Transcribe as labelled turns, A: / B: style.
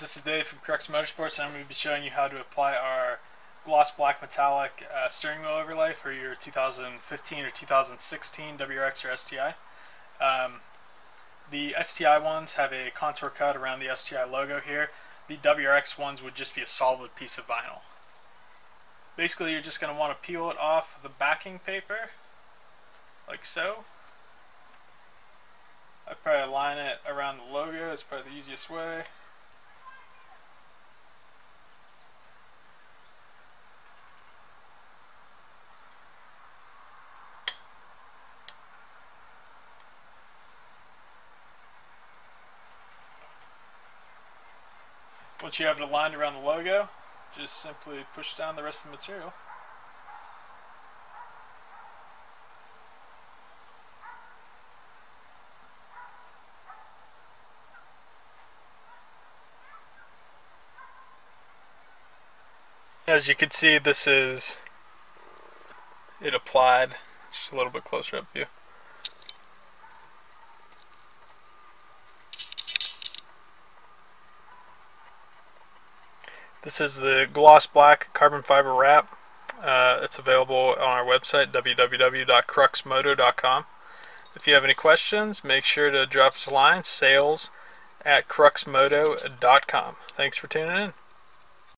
A: this is Dave from Crux Motorsports, and I'm going to be showing you how to apply our gloss black metallic steering wheel overlay for your 2015 or 2016 WRX or STi. The STi ones have a contour cut around the STi logo here. The WRX ones would just be a solid piece of vinyl. Basically, you're just going to want to peel it off the backing paper, like so. I'd probably line it around the logo, it's probably the easiest way. Once you have it aligned around the logo, just simply push down the rest of the material. As you can see, this is it applied. Just a little bit closer up view. This is the gloss black carbon fiber wrap. It's available on our website, www.cruxmoto.com. If you have any questions, make sure to drop us a line, sales@cruxmoto.com. Thanks for tuning in.